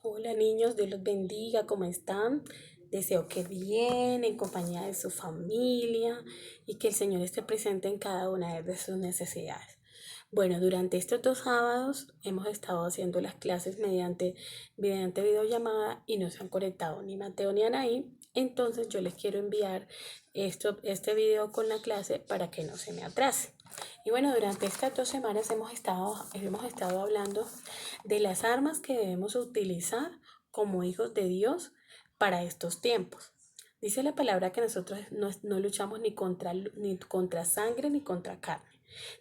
Hola niños, Dios los bendiga, ¿cómo están? Deseo que bien, en compañía de su familia y que el Señor esté presente en cada una de sus necesidades. Bueno, durante estos 2 sábados hemos estado haciendo las clases mediante videollamada y no se han conectado ni Mateo ni Anaí. Entonces yo les quiero enviar este video con la clase para que no se me atrase. Y bueno, durante estas 2 semanas hemos estado hablando de las armas que debemos utilizar como hijos de Dios para estos tiempos. Dice la palabra que nosotros no luchamos ni contra sangre ni contra carne,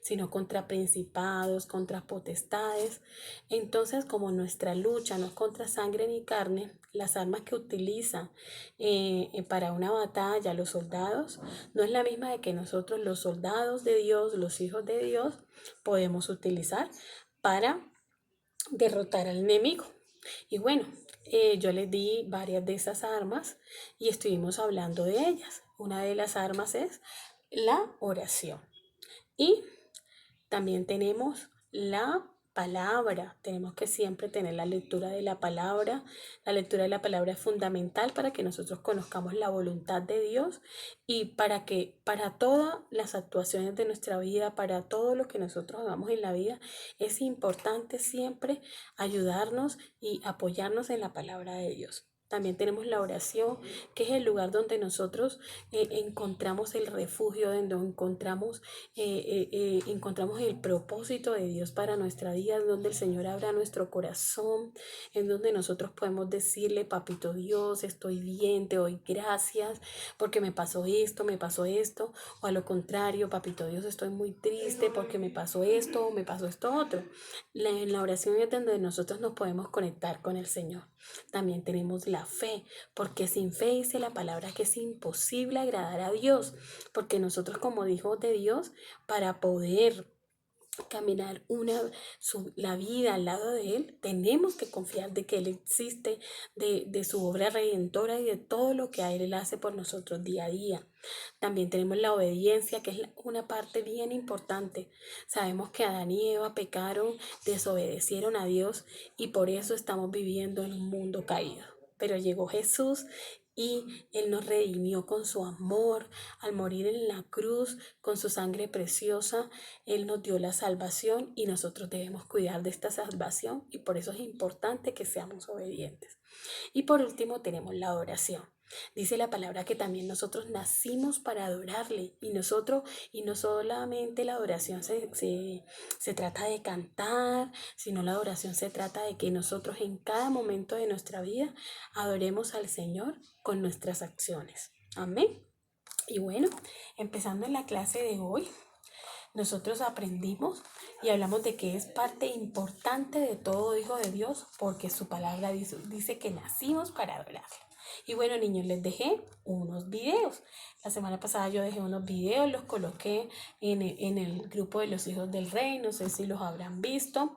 sino contra principados, contra potestades. Entonces, como nuestra lucha no es contra sangre ni carne, las armas que utilizan para una batalla los soldados no es la misma de que nosotros, los soldados de Dios, los hijos de Dios, podemos utilizar para derrotar al enemigo. Y bueno, yo les di varias de esas armas y estuvimos hablando de ellas. Una de las armas es la oración. Y también tenemos la palabra. Tenemos que siempre tener la lectura de la palabra. La lectura de la palabra es fundamental para que nosotros conozcamos la voluntad de Dios y para todas las actuaciones de nuestra vida, para todo lo que nosotros hagamos en la vida, es importante siempre ayudarnos y apoyarnos en la palabra de Dios. También tenemos la oración, que es el lugar donde nosotros encontramos el refugio, donde encontramos el propósito de Dios para nuestra vida, donde el Señor abra nuestro corazón, en donde nosotros podemos decirle: papito Dios, estoy bien, te doy gracias porque me pasó esto, o a lo contrario: papito Dios, estoy muy triste porque me pasó esto o me pasó esto otro. En la oración es donde nosotros nos podemos conectar con el Señor. También tenemos la fe, porque sin fe dice la palabra que es imposible agradar a Dios, porque nosotros como hijos de Dios, para poder caminar la vida al lado de Él, tenemos que confiar de que Él existe, de su obra redentora y de todo lo que a Él hace por nosotros día a día. También tenemos la obediencia, que es una parte bien importante. Sabemos que Adán y Eva pecaron, desobedecieron a Dios y por eso estamos viviendo en un mundo caído. Pero llegó Jesús y Él nos redimió con su amor. Al morir en la cruz, con su sangre preciosa, Él nos dio la salvación y nosotros debemos cuidar de esta salvación y por eso es importante que seamos obedientes. Y por último tenemos la adoración. Dice la palabra que también nosotros nacimos para adorarle y no solamente la adoración se trata de cantar, sino la adoración se trata de que nosotros en cada momento de nuestra vida adoremos al Señor con nuestras acciones. Amén. Y bueno, empezando en la clase de hoy, nosotros aprendimos y hablamos de que es parte importante de todo hijo de Dios porque su palabra dice que nacimos para adorarle. Y bueno, niños, les dejé unos videos. La semana pasada yo dejé unos videos, los coloqué en el grupo de los hijos del rey, no sé si los habrán visto,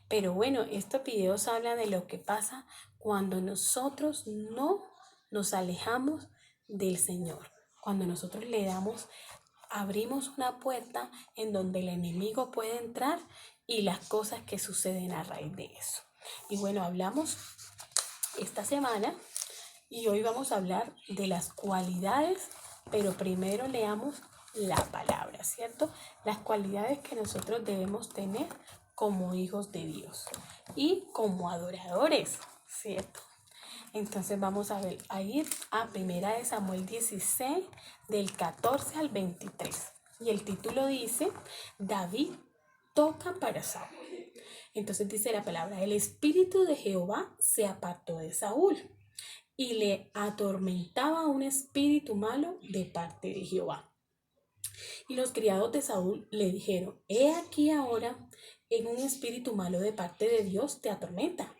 pero bueno, estos videos hablan de lo que pasa cuando nosotros no nos alejamos del Señor, cuando nosotros abrimos una puerta en donde el enemigo puede entrar y las cosas que suceden a raíz de eso. Y bueno, hablamos esta semana y hoy vamos a hablar de las cualidades, pero primero leamos la palabra, ¿cierto? Las cualidades que nosotros debemos tener como hijos de Dios y como adoradores, ¿cierto? Entonces vamos a ir a 1 Samuel 16, del 14 al 23. Y el título dice: David toca para Saúl. Entonces dice la palabra: el espíritu de Jehová se apartó de Saúl y le atormentaba un espíritu malo de parte de Jehová. Y los criados de Saúl le dijeron: he aquí ahora en un espíritu malo de parte de Dios te atormenta.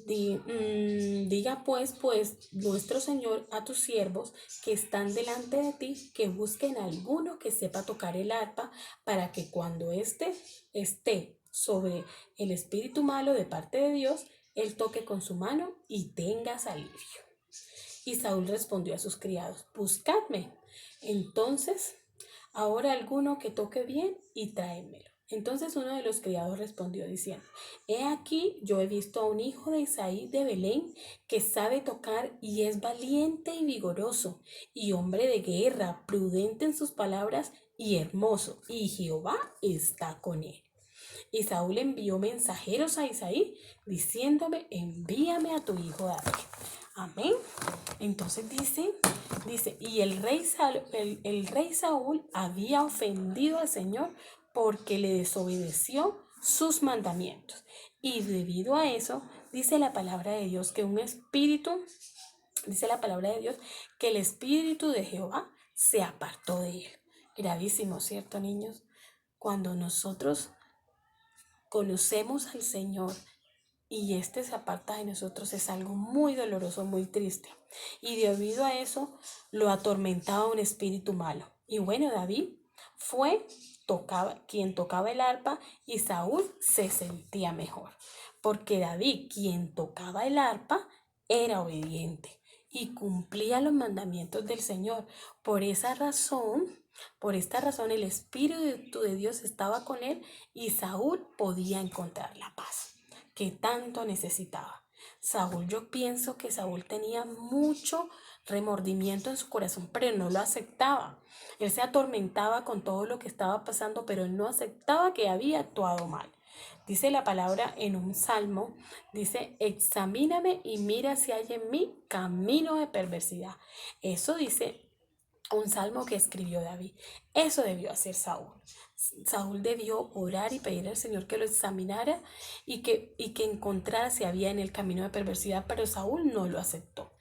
Diga pues nuestro Señor a tus siervos que están delante de ti, que busquen a alguno que sepa tocar el arpa, para que cuando esté sobre el espíritu malo de parte de Dios, él toque con su mano y tengas alivio. Y Saúl respondió a sus criados: buscadme entonces ahora alguno que toque bien y tráemelo. Entonces uno de los criados respondió diciendo: He aquí, yo he visto a un hijo de Isaí de Belén que sabe tocar y es valiente y vigoroso, y hombre de guerra, prudente en sus palabras y hermoso, y Jehová está con él. Y Saúl envió mensajeros a Isaí diciéndome: envíame a tu hijo David. Amén. Entonces dice, y el rey Saúl había ofendido al Señor porque le desobedeció sus mandamientos. Y debido a eso, dice la palabra de Dios que dice la palabra de Dios que el espíritu de Jehová se apartó de él. Gravísimo, ¿cierto, niños? Cuando nosotros conocemos al Señor y este se aparta de nosotros, es algo muy doloroso, muy triste. Y debido a eso lo atormentaba un espíritu malo. Y bueno, David fue quien tocaba el arpa, y Saúl se sentía mejor, porque David, quien tocaba el arpa, era obediente y cumplía los mandamientos del Señor. Por esa razón, por esta razón, el Espíritu de Dios estaba con él y Saúl podía encontrar la paz que tanto necesitaba. Yo pienso que Saúl tenía mucho remordimiento en su corazón, pero no lo aceptaba. Él se atormentaba con todo lo que estaba pasando, pero él no aceptaba que había actuado mal. Dice la palabra en un salmo, dice: examíname y mira si hay en mí camino de perversidad. Eso dice un salmo que escribió David. Eso debió hacer Saúl. Saúl debió orar y pedir al Señor que lo examinara y que encontrara si había en el camino de perversidad, pero Saúl no lo aceptó.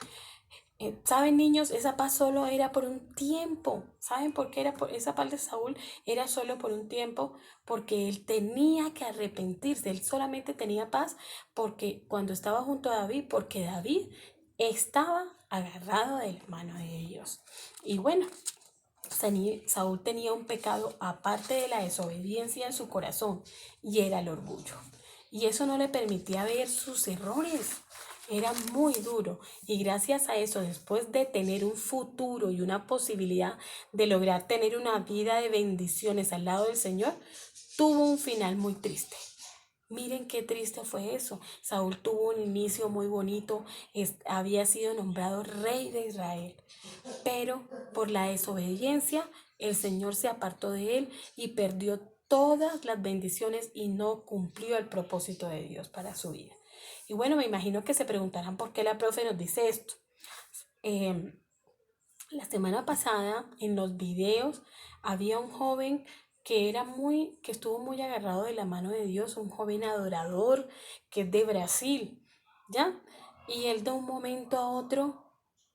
¿Saben, niños? Esa paz solo era por un tiempo. ¿Saben por qué esa paz de Saúl era solo por un tiempo? Porque él tenía que arrepentirse. Él solamente tenía paz porque cuando estaba junto a David, porque David estaba agarrado de la mano de Dios. Y bueno, Saúl tenía un pecado aparte de la desobediencia en su corazón, y era el orgullo. Y eso no le permitía ver sus errores. Era muy duro. Y gracias a eso, después de tener un futuro y una posibilidad de lograr tener una vida de bendiciones al lado del Señor, tuvo un final muy triste. Miren qué triste fue eso. Saúl tuvo un inicio muy bonito, había sido nombrado rey de Israel, pero por la desobediencia el Señor se apartó de él y perdió todas las bendiciones y no cumplió el propósito de Dios para su vida. Y bueno, me imagino que se preguntarán por qué la profe nos dice esto. La semana pasada en los videos había un joven que estuvo muy agarrado de la mano de Dios, un joven adorador que es de Brasil, ¿ya? Y él de un momento a otro,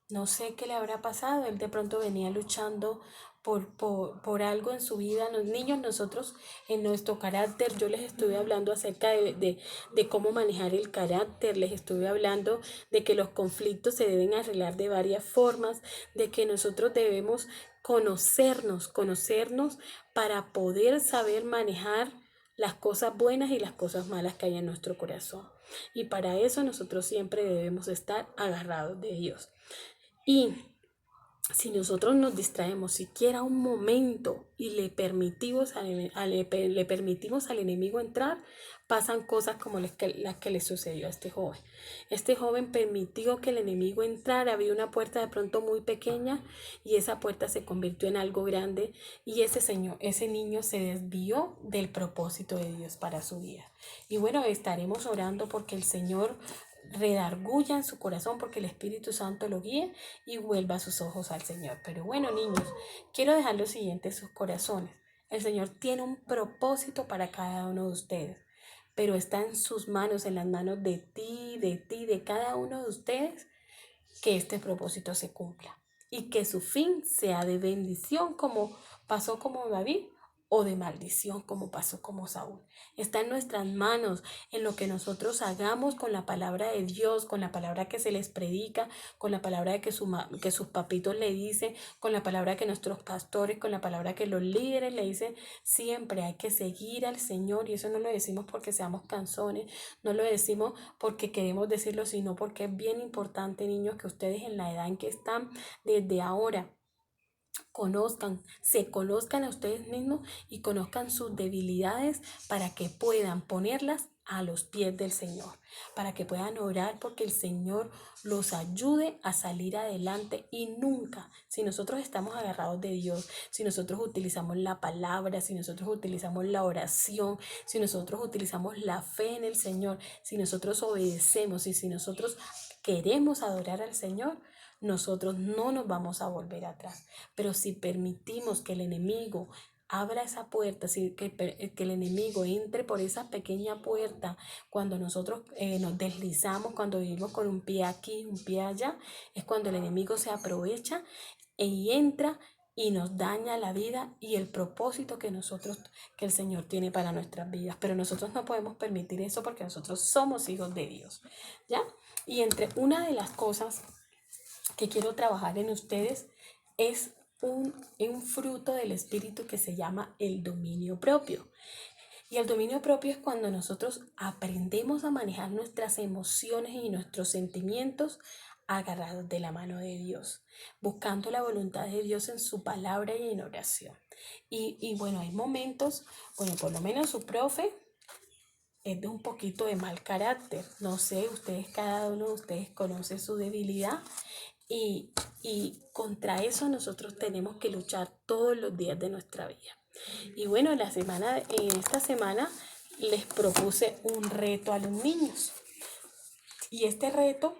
no sé qué le habrá pasado, él de pronto venía luchando por algo en su vida. Los niños, nosotros en nuestro carácter, yo les estuve hablando acerca de cómo manejar el carácter, les estuve hablando de que los conflictos se deben arreglar de varias formas, de que nosotros debemos conocernos para poder saber manejar las cosas buenas y las cosas malas que hay en nuestro corazón. Y para eso nosotros siempre debemos estar agarrados de Dios. Y si nosotros nos distraemos siquiera un momento y le permitimos al enemigo entrar, pasan cosas como las que le sucedió a este joven. Este joven permitió que el enemigo entrara, abrió una puerta de pronto muy pequeña y esa puerta se convirtió en algo grande, y ese niño se desvió del propósito de Dios para su vida. Y bueno, estaremos orando porque el Señor redarguya en su corazón, porque el Espíritu Santo lo guíe y vuelva sus ojos al Señor. Pero bueno, niños, quiero dejar lo siguiente en sus corazones. El Señor tiene un propósito para cada uno de ustedes, pero está en sus manos, en las manos de ti, de cada uno de ustedes, que este propósito se cumpla y que su fin sea de bendición, como pasó como David, o de maldición, como pasó como Saúl. Está en nuestras manos, en lo que nosotros hagamos con la palabra de Dios, con la palabra que se les predica, con la palabra que sus papitos le dicen, con la palabra que nuestros pastores, con la palabra que los líderes le dicen. Siempre hay que seguir al Señor, y eso no lo decimos porque seamos canzones, no lo decimos porque queremos decirlo, sino porque es bien importante, niños, que ustedes en la edad en que están, desde ahora, se conozcan a ustedes mismos y conozcan sus debilidades para que puedan ponerlas a los pies del Señor, para que puedan orar porque el Señor los ayude a salir adelante. Y nunca, si nosotros estamos agarrados de Dios, si nosotros utilizamos la palabra, si nosotros utilizamos la oración, si nosotros utilizamos la fe en el Señor, si nosotros obedecemos y si nosotros queremos adorar al Señor, nosotros no nos vamos a volver atrás. Pero si permitimos que el enemigo abra esa puerta, que el enemigo entre por esa pequeña puerta, cuando nosotros nos deslizamos, cuando vivimos con un pie aquí, un pie allá, es cuando el enemigo se aprovecha y entra y nos daña la vida y el propósito que el Señor tiene para nuestras vidas. Pero nosotros no podemos permitir eso porque nosotros somos hijos de Dios, ¿ya? Y entre una de las cosas que quiero trabajar en ustedes es un fruto del Espíritu que se llama el dominio propio. Y el dominio propio es cuando nosotros aprendemos a manejar nuestras emociones y nuestros sentimientos agarrados de la mano de Dios, buscando la voluntad de Dios en su palabra y en oración. Y bueno, hay momentos, bueno, por lo menos su profe es de un poquito de mal carácter. No sé, cada uno de ustedes conoce su debilidad. Y contra eso nosotros tenemos que luchar todos los días de nuestra vida. Y bueno, en esta semana les propuse un reto a los niños. Y este reto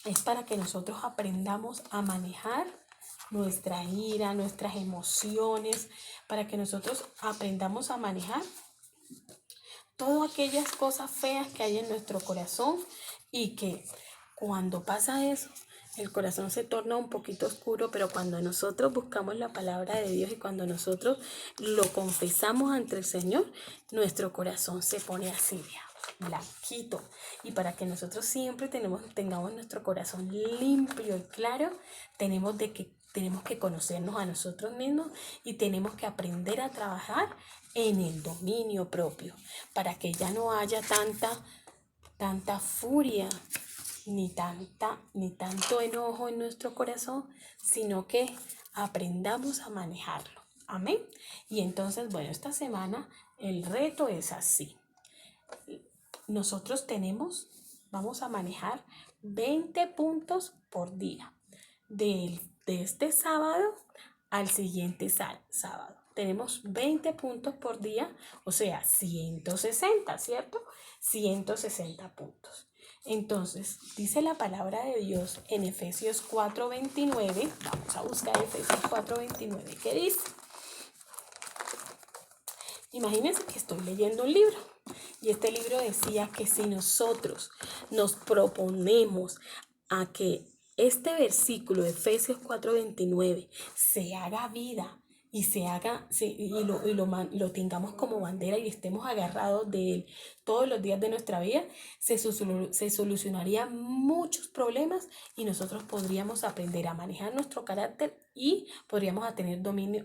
es para que nosotros aprendamos a manejar nuestra ira, nuestras emociones, para que nosotros aprendamos a manejar todas aquellas cosas feas que hay en nuestro corazón y que cuando pasa eso, el corazón se torna un poquito oscuro, pero cuando nosotros buscamos la palabra de Dios y cuando nosotros lo confesamos ante el Señor, nuestro corazón se pone así, blanquito. Y para que nosotros siempre tengamos nuestro corazón limpio y claro, tenemos que conocernos a nosotros mismos y tenemos que aprender a trabajar en el dominio propio, para que ya no haya tanta furia, ni tanto enojo en nuestro corazón, sino que aprendamos a manejarlo. Amén. Y entonces, bueno, esta semana el reto es así. Nosotros vamos a manejar 20 puntos por día. De este sábado al siguiente sábado. Tenemos 20 puntos por día, o sea, 160, ¿cierto? 160 puntos. Entonces, dice la palabra de Dios en Efesios 4:29. Vamos a buscar Efesios 4:29. ¿Qué dice? Imagínense que estoy leyendo un libro y este libro decía que si nosotros nos proponemos a que este versículo de Efesios 4:29 se haga vida y lo tengamos como bandera y estemos agarrados de él todos los días de nuestra vida, se solucionarían muchos problemas y nosotros podríamos aprender a manejar nuestro carácter y podríamos tener dominio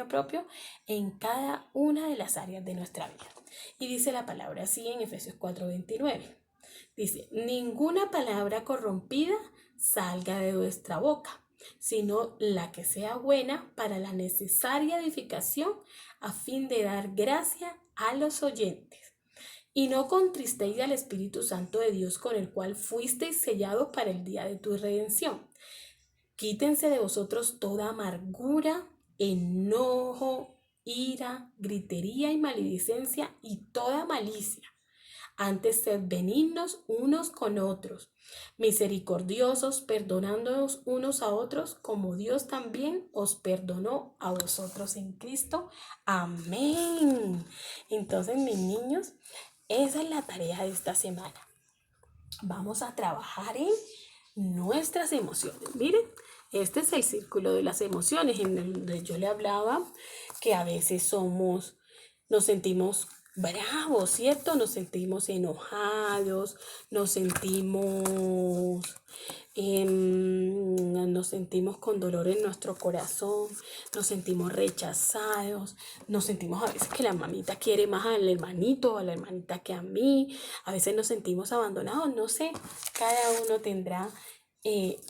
propio en cada una de las áreas de nuestra vida. Y dice la palabra así en Efesios 4:29. Dice, ninguna palabra corrompida salga de vuestra boca, sino la que sea buena para la necesaria edificación a fin de dar gracia a los oyentes. Y no contristéis al Espíritu Santo de Dios, con el cual fuisteis sellados para el día de tu redención. Quítense de vosotros toda amargura, enojo, ira, gritería y maledicencia y toda malicia. Antes sed benignos unos con otros, misericordiosos, perdonándonos unos a otros, como Dios también os perdonó a vosotros en Cristo. Amén. Entonces, mis niños, esa es la tarea de esta semana. Vamos a trabajar en nuestras emociones. Miren, este es el círculo de las emociones en donde yo le hablaba que a veces nos sentimos bravos, ¿cierto? Nos sentimos enojados, nos sentimos con dolor en nuestro corazón, nos sentimos rechazados, nos sentimos a veces que la mamita quiere más al hermanito o a la hermanita que a mí, a veces nos sentimos abandonados, no sé, cada uno tendrá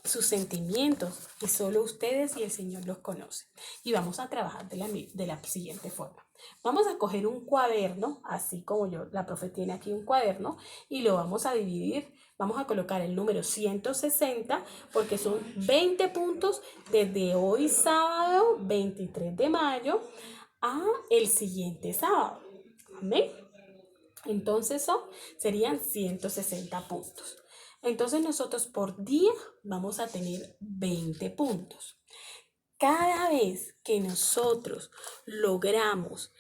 sus sentimientos y solo ustedes y el Señor los conocen. Y vamos a trabajar de la siguiente forma. Vamos a coger un cuaderno, así como la profe tiene aquí un cuaderno, y lo vamos a dividir. Vamos a colocar el número 160 porque son 20 puntos desde hoy sábado 23 de mayo a el siguiente sábado. Amén. Entonces serían 160 puntos. Entonces nosotros por día vamos a tener 20 puntos. Cada vez que nosotros logramos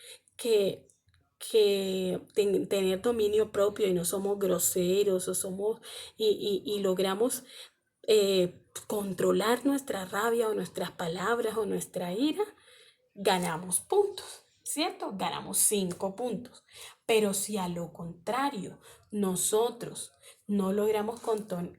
tener dominio propio y no somos groseros o somos y logramos controlar nuestra rabia o nuestras palabras o nuestra ira, ganamos puntos, ¿cierto? Ganamos 5 puntos. Pero si a lo contrario nosotros no logramos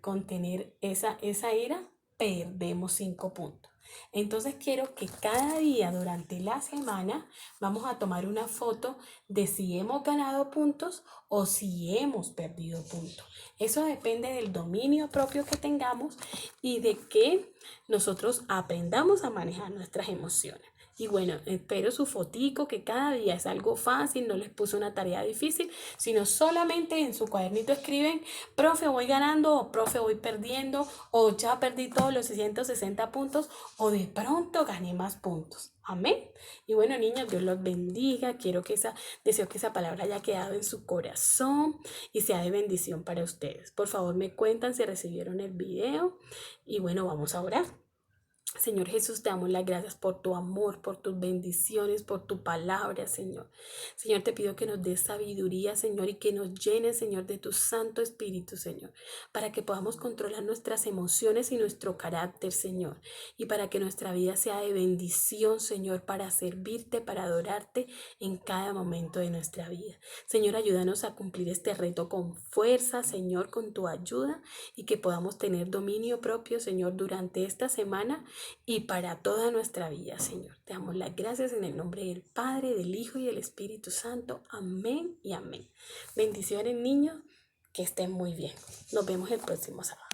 contener esa ira, perdemos 5 puntos. Entonces quiero que cada día durante la semana vamos a tomar una foto de si hemos ganado puntos o si hemos perdido puntos. Eso depende del dominio propio que tengamos y de que nosotros aprendamos a manejar nuestras emociones. Y bueno, espero su fotico, que cada día es algo fácil, no les puse una tarea difícil, sino solamente en su cuadernito escriben, profe, voy ganando, o profe, voy perdiendo, o ya perdí todos los 160 puntos, o de pronto gané más puntos. Amén. Y bueno, niños, Dios los bendiga. Deseo que esa palabra haya quedado en su corazón y sea de bendición para ustedes. Por favor, me cuentan si recibieron el video. Y bueno, vamos a orar. Señor Jesús, te damos las gracias por tu amor, por tus bendiciones, por tu palabra, Señor. Señor, te pido que nos des sabiduría, Señor, y que nos llenes, Señor, de tu Santo Espíritu, Señor, para que podamos controlar nuestras emociones y nuestro carácter, Señor, y para que nuestra vida sea de bendición, Señor, para servirte, para adorarte en cada momento de nuestra vida. Señor, ayúdanos a cumplir este reto con fuerza, Señor, con tu ayuda, y que podamos tener dominio propio, Señor, durante esta semana y para toda nuestra vida, Señor. Te damos las gracias en el nombre del Padre, del Hijo y del Espíritu Santo. Amén y amén. Bendiciones, niños, que estén muy bien. Nos vemos el próximo sábado.